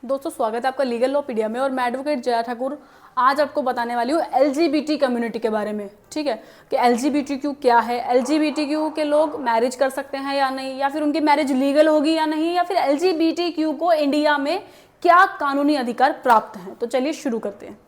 दोस्तों स्वागत है आपका लीगल लॉपीडिया में और मैं एडवोकेट जया ठाकुर आज आपको बताने वाली हूँ एलजीबीटी कम्युनिटी के बारे में। ठीक है कि एलजीबीटीक्यू क्या है, एलजीबीटीक्यू के लोग मैरिज कर सकते हैं या नहीं, या फिर उनकी मैरिज लीगल होगी या नहीं, या फिर एलजीबीटीक्यू को इंडिया में क्या कानूनी अधिकार प्राप्त हैं। तो चलिए शुरू करते हैं।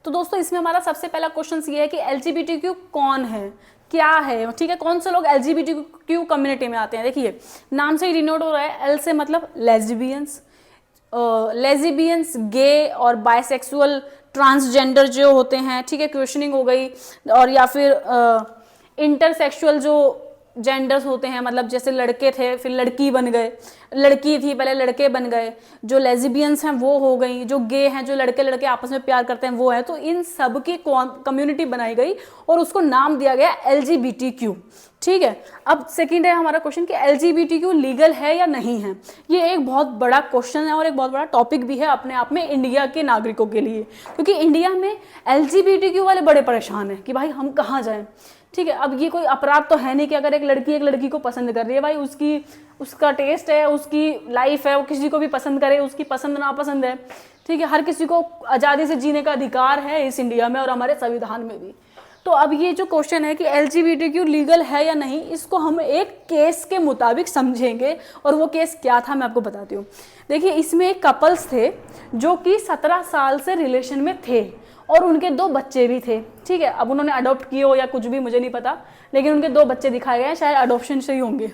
तो दोस्तों इसमें हमारा सबसे पहला क्वेश्चन ये है कि एलजीबीटीक्यू कौन है, क्या है। ठीक है, कौन से लोग एलजीबीटीक्यू कम्युनिटी में आते हैं। देखिए नाम से ही डिनोट हो रहा है, एल से मतलब लेस्बियंस, गे और बायसेक्सुअल, ट्रांसजेंडर जो होते हैं। ठीक है, क्वेश्चनिंग हो गई। और या फिर इंटरसेक्सुअल जो जेंडर्स होते हैं, मतलब जैसे लड़के थे फिर लड़की बन गए, लड़की थी पहले लड़के बन गए। जो लेस्बियंस हैं वो हो गई, जो गे हैं जो लड़के लड़के आपस में प्यार करते हैं वो है। तो इन सब की कम्युनिटी बनाई गई और उसको नाम दिया गया एलजीबीटीक्यू। ठीक है, अब सेकंड है हमारा क्वेश्चन कि एलजीबीटीक्यू लीगल है या नहीं है। ये एक बहुत बड़ा क्वेश्चन है और एक बहुत बड़ा टॉपिक भी है अपने आप में इंडिया के नागरिकों के लिए, क्योंकि इंडिया में एलजीबीटीक्यू वाले बड़े परेशान हैं कि भाई हम कहाँ जाएं। ठीक है, अब ये कोई अपराध तो है नहीं कि अगर एक लड़की को पसंद कर रही है, भाई उसका टेस्ट है, उसकी लाइफ है, वो किसी को भी पसंद करे, उसकी पसंद नापसंद है। ठीक है, हर किसी को आज़ादी से जीने का अधिकार है इस इंडिया में और हमारे संविधान में भी। तो अब ये जो क्वेश्चन है कि एलजीबीटीक्यू लीगल है या नहीं, इसको हम एक केस के मुताबिक समझेंगे। और वो केस क्या था मैं आपको बताती हूँ। देखिए इसमें एक कपल्स थे जो कि 17 साल से रिलेशन में थे और उनके 2 बच्चे भी थे। ठीक है, अब उन्होंने अडॉप्ट किए हो या कुछ भी मुझे नहीं पता, लेकिन उनके 2 बच्चे दिखाए गए हैं, शायद अडॉप्शन से ही होंगे।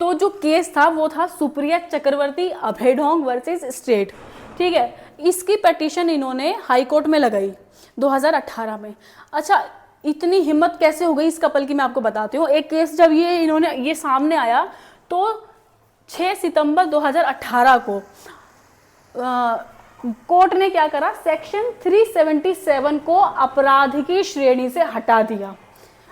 तो जो केस था वो था सुप्रिया चक्रवर्ती अभेडोंग वर्सेस स्टेट। ठीक है, इसकी पिटीशन इन्होंने हाई कोर्ट में लगाई 2018 में। अच्छा, इतनी हिम्मत कैसे हो गई इस कपल की मैं आपको बताती हूँ। एक केस जब ये सामने आया तो 6 सितंबर 2018 को कोर्ट ने क्या करा, सेक्शन 377 को अपराध की श्रेणी से हटा दिया।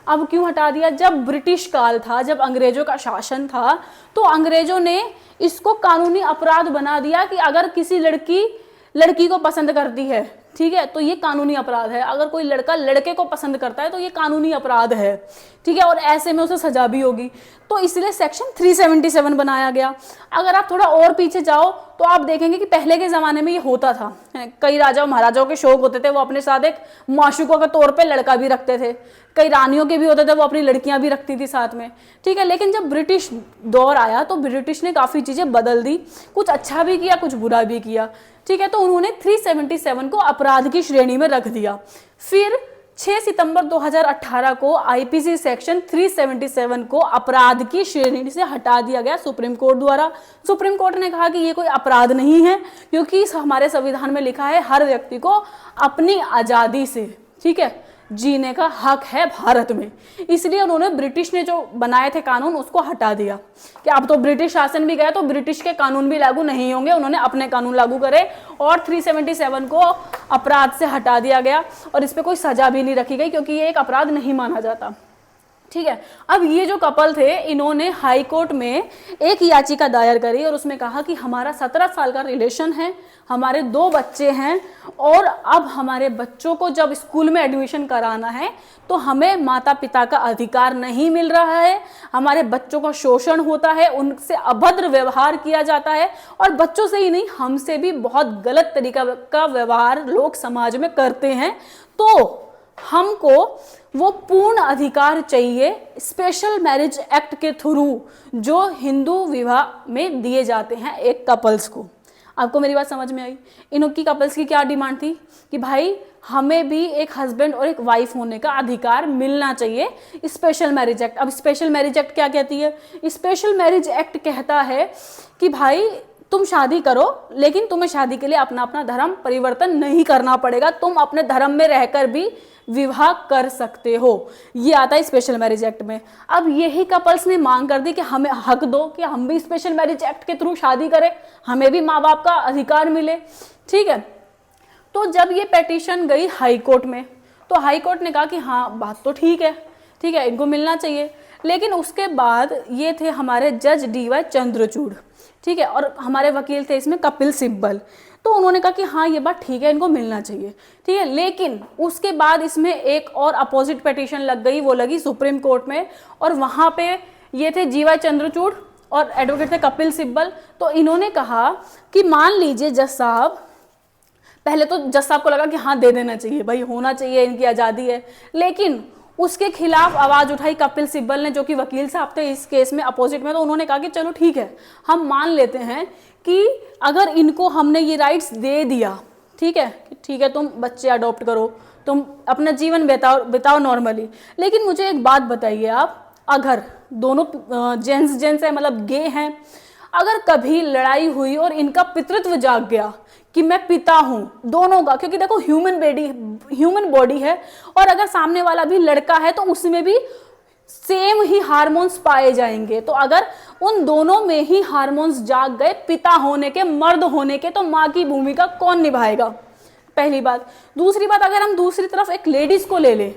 अब क्यों हटा दिया? जब ब्रिटिश काल था, जब अंग्रेजों का शासन था, तो अंग्रेजों ने इसको कानूनी अपराध बना दिया कि अगर किसी लड़की को पसंद करती है, ठीक है, तो ये कानूनी अपराध है। अगर कोई लड़का लड़के को पसंद करता है तो ये कानूनी अपराध है। ठीक है, और ऐसे में उसे सजा भी होगी। तो इसलिए सेक्शन 377 बनाया गया। अगर आप थोड़ा और पीछे जाओ तो आप देखेंगे कि पहले के ज़माने में ये होता था। कई राजाओं महाराजाओं के शौक होते थे, वो अपने साथ एक माशुकों के तौर पे लड़का भी रखते थे। कई रानियों के भी होते थे, वो अपनी लड़कियां भी रखती थी साथ में। ठीक है, लेकिन जब ब्रिटिश दौर आया तो ब्रिटिश ने काफ़ी चीज़ें बदल दी, कुछ अच्छा भी किया कुछ बुरा भी किया। ठीक है, तो उन्होंने 377 को अपराध की श्रेणी में रख दिया। फिर 6 सितंबर 2018 को आईपीसी सेक्शन 377 को अपराध की श्रेणी से हटा दिया गया सुप्रीम कोर्ट द्वारा। सुप्रीम कोर्ट ने कहा कि ये कोई अपराध नहीं है, क्योंकि हमारे संविधान में लिखा है हर व्यक्ति को अपनी आज़ादी से, ठीक है, जीने का हक है भारत में। इसलिए उन्होंने ब्रिटिश ने जो बनाए थे कानून उसको हटा दिया कि अब तो ब्रिटिश शासन भी गया तो ब्रिटिश के कानून भी लागू नहीं होंगे। उन्होंने अपने कानून लागू करे और 377 को अपराध से हटा दिया गया और इस पर कोई सजा भी नहीं रखी गई, क्योंकि ये एक अपराध नहीं माना जाता। ठीक है, अब ये जो कपल थे इन्होंने हाई कोर्ट में एक याचिका दायर करी और उसमें कहा कि हमारा 17 साल का रिलेशन है, हमारे 2 बच्चे हैं और अब हमारे बच्चों को जब स्कूल में एडमिशन कराना है तो हमें माता पिता का अधिकार नहीं मिल रहा है। हमारे बच्चों का शोषण होता है, उनसे अभद्र व्यवहार किया जाता है और बच्चों से ही नहीं हमसे भी बहुत गलत तरीका का व्यवहार लोग समाज में करते हैं। तो हमको वो पूर्ण अधिकार चाहिए स्पेशल मैरिज एक्ट के थ्रू जो हिंदू विवाह में दिए जाते हैं एक कपल्स को। आपको मेरी बात समझ में आई? इनकी कपल्स की क्या डिमांड थी कि भाई हमें भी एक हस्बैंड और एक वाइफ होने का अधिकार मिलना चाहिए स्पेशल मैरिज एक्ट। अब स्पेशल मैरिज एक्ट क्या कहती है? स्पेशल मैरिज एक्ट कहता है कि भाई तुम शादी करो, लेकिन तुम्हें शादी के लिए अपना अपना धर्म परिवर्तन नहीं करना पड़ेगा, तुम अपने धर्म में रहकर भी विवाह कर सकते हो। ये आता है स्पेशल मैरिज एक्ट में। अब यही कपल्स ने मांग कर दी कि हमें हक दो कि हम भी स्पेशल मैरिज एक्ट के थ्रू शादी करें, हमें भी माँ बाप का अधिकार मिले। ठीक है, तो जब ये पिटीशन गई हाई कोर्ट में तो हाई कोर्ट ने कहा कि हाँ बात तो ठीक है, ठीक है, इनको मिलना चाहिए। लेकिन उसके बाद ये थे हमारे जज DY चंद्रचूड़, ठीक है, और हमारे वकील थे इसमें कपिल सिब्बल। तो उन्होंने कहा कि हाँ ये बात ठीक है, इनको मिलना चाहिए। ठीक है, लेकिन उसके बाद इसमें एक और अपोजिट पिटीशन लग गई, वो लगी सुप्रीम कोर्ट में और वहाँ पे ये थे GY चंद्रचूड़ और एडवोकेट थे कपिल सिब्बल। तो इन्होंने कहा कि मान लीजिए जज साहब, पहले तो जज साहब को लगा कि हाँ दे देना चाहिए भाई, होना चाहिए, इनकी आज़ादी है, लेकिन उसके खिलाफ आवाज उठाई कपिल सिब्बल ने, जो कि वकील साहब थे इस केस में अपोजिट में। तो उन्होंने कहा कि चलो ठीक है, हम मान लेते हैं कि अगर इनको हमने ये राइट्स दे दिया, ठीक है तुम बच्चे अडॉप्ट करो, तुम अपना जीवन बिताओ नॉर्मली, लेकिन मुझे एक बात बताइए आप, अगर दोनों जेंट्स है, मतलब गे हैं, अगर कभी लड़ाई हुई और इनका पितृत्व जाग गया कि मैं पिता हूं दोनों का, क्योंकि देखो ह्यूमन बॉडी है, और अगर सामने वाला भी लड़का है तो उसमें भी सेम ही हार्मोन्स पाए जाएंगे। तो अगर उन दोनों में ही हार्मोन्स जाग गए पिता होने के, मर्द होने के, तो माँ की भूमिका कौन निभाएगा, पहली बात। दूसरी बात, अगर हम दूसरी तरफ एक लेडीज को ले लें,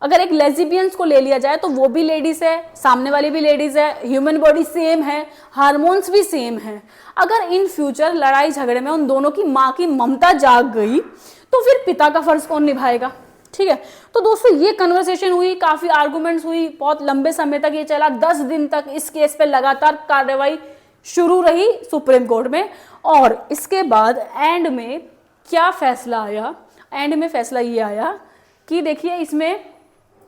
अगर एक लेजिबियंस को ले लिया जाए तो वो भी लेडीज है, सामने वाली भी लेडीज है, ह्यूमन बॉडी सेम है, हार्मोन्स भी सेम है। अगर इन फ्यूचर लड़ाई झगड़े में उन दोनों की माँ की ममता जाग गई तो फिर पिता का फर्ज कौन निभाएगा, ठीक है। तो दोस्तों ये कन्वर्सेशन हुई, काफी आर्गुमेंट्स हुई, बहुत लंबे समय तक ये चला, 10 दिन तक इस केस पे लगातार कार्रवाई शुरू रही सुप्रीम कोर्ट में। और इसके बाद एंड में क्या फैसला आया, एंड में फैसला ये आया कि देखिए, इसमें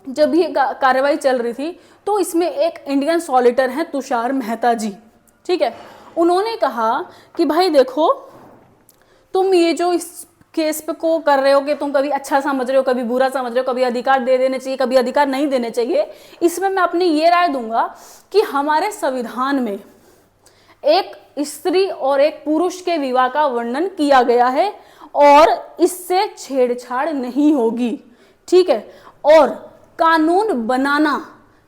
जब ये कार्रवाई चल रही थी तो इसमें एक इंडियन सॉलिटर हैं तुषार मेहता जी, ठीक है, उन्होंने कहा कि भाई देखो, तुम ये जो इस केस पे को कर रहे हो कि तुम कभी अच्छा समझ रहे हो, कभी बुरा समझ रहे हो, कभी अधिकार दे देने चाहिए, कभी अधिकार नहीं देने चाहिए, इसमें मैं अपनी ये राय दूंगा कि हमारे संविधान में एक स्त्री और एक पुरुष के विवाह का वर्णन किया गया है और इससे छेड़छाड़ नहीं होगी, ठीक है। और कानून बनाना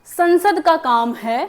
संसद का काम है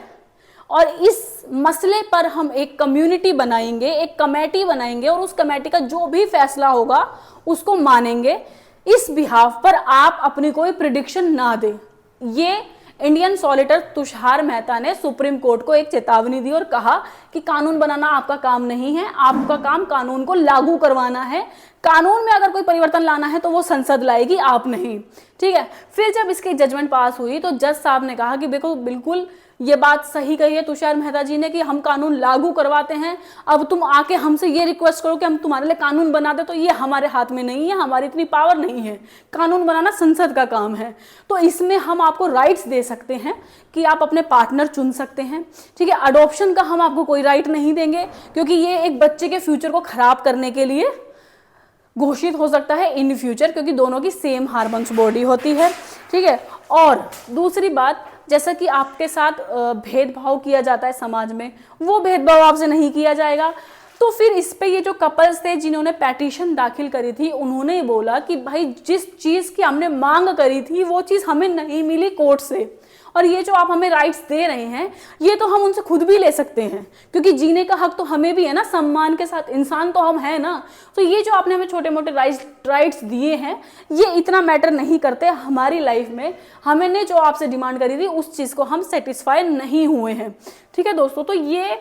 और इस मसले पर हम एक कम्युनिटी बनाएंगे, एक कमेटी बनाएंगे और उस कमेटी का जो भी फैसला होगा उसको मानेंगे। इस बिहाफ पर आप अपनी कोई प्रिडिक्शन ना दें। ये इंडियन सॉलिटर तुषार मेहता ने सुप्रीम कोर्ट को एक चेतावनी दी और कहा कि कानून बनाना आपका काम नहीं है, आपका काम कानून को लागू करवाना है। कानून में अगर कोई परिवर्तन लाना है तो वो संसद लाएगी, आप नहीं, ठीक है। फिर जब इसकी जजमेंट पास हुई तो जज साहब ने कहा कि देखो, बिल्कुल ये बात सही कही है तुषार मेहता जी ने कि हम कानून लागू करवाते हैं, अब तुम आके हमसे ये रिक्वेस्ट करो कि हम तुम्हारे लिए कानून बना दे, तो ये हमारे हाथ में नहीं है, हमारी इतनी पावर नहीं है, कानून बनाना संसद का काम है। तो इसमें हम आपको राइट्स दे सकते हैं कि आप अपने पार्टनर चुन सकते हैं, ठीक है। अडॉप्शन का हम आपको कोई राइट नहीं देंगे क्योंकि ये एक बच्चे के फ्यूचर को खराब करने के लिए घोषित हो सकता है इन फ्यूचर, क्योंकि दोनों की सेम हार्मोन्स बॉडी होती है, ठीक है। और दूसरी बात, जैसा कि आपके साथ भेदभाव किया जाता है समाज में, वो भेदभाव आपसे नहीं किया जाएगा। तो फिर इस पे ये जो कपल्स थे जिन्होंने पेटिशन दाखिल करी थी, उन्होंने बोला कि भाई जिस चीज़ की हमने मांग करी थी वो चीज़ हमें नहीं मिली कोर्ट से, और ये जो आप हमें राइट्स दे रहे हैं ये तो हम उनसे खुद भी ले सकते हैं, क्योंकि जीने का हक तो हमें भी है ना, सम्मान के साथ, इंसान तो हम हैं ना। तो ये जो आपने हमें छोटे मोटे राइट्स दिए हैं ये इतना मैटर नहीं करते हमारी लाइफ में। हमने जो आपसे डिमांड करी थी उस चीज़ को हम सेटिस्फाई नहीं हुए हैं, ठीक है दोस्तों। तो ये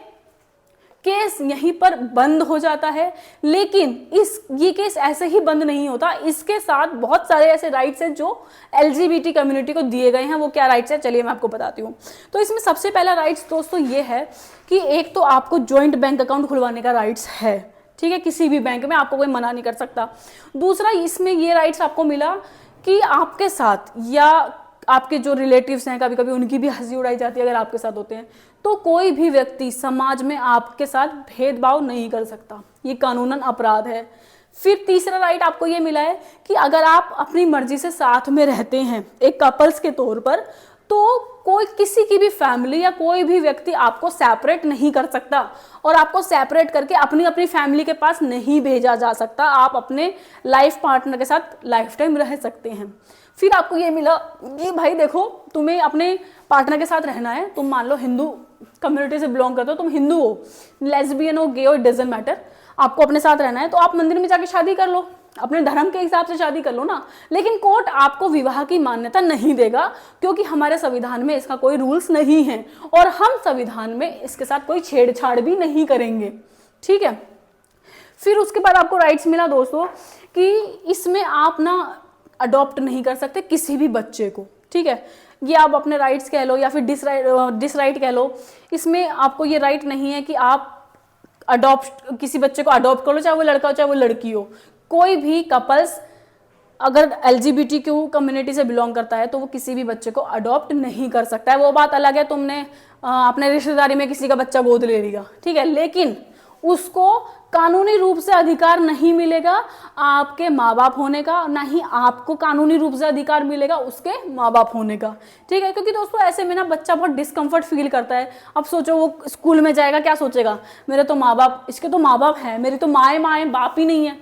केस यहीं पर बंद हो जाता है, लेकिन ये केस ऐसे ही बंद नहीं होता, इसके साथ बहुत सारे ऐसे राइट्स हैं जो LGBT कम्युनिटी को दिए गए हैं। वो क्या राइट्स है, चलिए मैं आपको बताती हूँ। तो इसमें सबसे पहला राइट्स दोस्तों ये है कि एक तो आपको जॉइंट बैंक अकाउंट खुलवाने का राइट्स है, ठीक है, किसी भी बैंक में आपको कोई मना नहीं कर सकता। दूसरा, इसमें ये राइट्स आपको मिला कि आपके साथ या आपके जो रिलेटिव्स हैं, कभी कभी उनकी भी हंसी उड़ाई जाती है अगर आपके साथ होते हैं, तो कोई भी व्यक्ति समाज में आपके साथ भेदभाव नहीं कर सकता, ये कानूनन अपराध है। फिर तीसरा राइट आपको ये मिला है कि अगर आप अपनी मर्जी से साथ में रहते हैं एक कपल्स के तौर पर, तो कोई किसी की भी फैमिली या कोई भी व्यक्ति आपको सेपरेट नहीं कर सकता और आपको सेपरेट करके अपनी अपनी फैमिली के पास नहीं भेजा जा सकता। आप अपने लाइफ पार्टनर के साथ लाइफ टाइम रह सकते हैं। फिर आपको ये मिला कि भाई देखो, तुम्हें अपने पार्टनर के साथ रहना है, तुम मान लो हिंदू कम्युनिटी से बिलोंग करते हो, तुम हिंदू हो, लेस्बियन हो, गे हो, इट डजंट मैटर, आपको अपने साथ रहना है तो आप मंदिर में जाके शादी कर लो, अपने धर्म के हिसाब से शादी कर लो ना। लेकिन कोर्ट आपको विवाह की मान्यता नहीं देगा क्योंकि हमारे संविधान में इसका कोई रूल्स नहीं है और हम संविधान में इसके साथ कोई छेड़छाड़ भी नहीं करेंगे, ठीक है। फिर उसके बाद आपको राइट्स मिला दोस्तों कि इसमें आप ना अडॉप्ट नहीं कर सकते किसी भी बच्चे को, ठीक है। ये आप अपने राइट्स कह लो या फिर डिसराइट कह लो, इसमें आपको ये राइट नहीं है कि आप किसी बच्चे को अडॉप्ट कर लो, चाहे वो लड़का हो चाहे वो लड़की हो। कोई भी कपल्स अगर LGBTQ कम्युनिटी से बिलोंग करता है तो वो किसी भी बच्चे को अडॉप्ट नहीं कर सकता है। वो बात अलग है, तुमने अपने रिश्तेदारी में किसी का बच्चा गोद ले लिया, ठीक है, लेकिन उसको कानूनी रूप से अधिकार नहीं मिलेगा आपके माँ बाप होने का, ना ही आपको कानूनी रूप से अधिकार मिलेगा उसके माँ बाप होने का, ठीक है। क्योंकि दोस्तों ऐसे में ना बच्चा बहुत डिस्कम्फर्ट फील करता है। अब सोचो वो स्कूल में जाएगा, क्या सोचेगा, मेरे तो माँ बाप, इसके तो माँ बाप हैं, मेरी तो माँ है बाप ही नहीं है।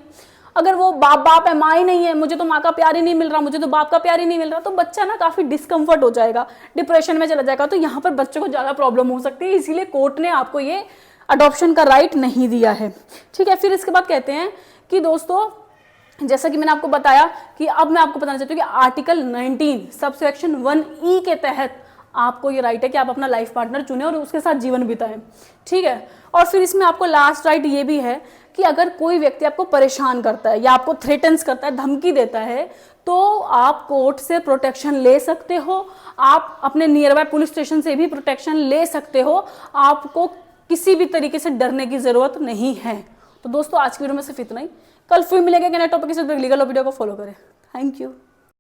अगर वो बाप है माँ ही नहीं है, मुझे तो माँ का प्यार ही नहीं मिल रहा, मुझे तो बाप का प्यार ही नहीं मिल रहा, तो बच्चा ना काफी डिस्कम्फर्ट हो जाएगा, डिप्रेशन में चला जाएगा। तो यहाँ पर बच्चे को ज्यादा प्रॉब्लम हो सकती है, इसीलिए कोर्ट ने आपको ये अडॉप्शन का राइट नहीं दिया है, ठीक है। फिर इसके बाद कहते हैं कि दोस्तों जैसा कि मैंने आपको बताया कि अब मैं आपको बताना चाहती हूँ कि आर्टिकल 19 सबसेक्शन 1E के तहत आपको ये राइट है कि आप अपना लाइफ पार्टनर चुने और उसके साथ जीवन बिताएं, ठीक है। और फिर इसमें आपको लास्ट राइट ये भी है कि अगर कोई व्यक्ति आपको परेशान करता है या आपको थ्रेटन्स करता है, धमकी देता है, तो आप कोर्ट से प्रोटेक्शन ले सकते हो, आप अपने नियर बाय पुलिस स्टेशन से भी प्रोटेक्शन ले सकते हो, आपको किसी भी तरीके से डरने की जरूरत नहीं है। तो दोस्तों आज की वीडियो में सिर्फ इतना ही, कल फिर मिलेंगे नए टॉपिक के साथ। लीगल वीडियो को फॉलो करें। Thank you.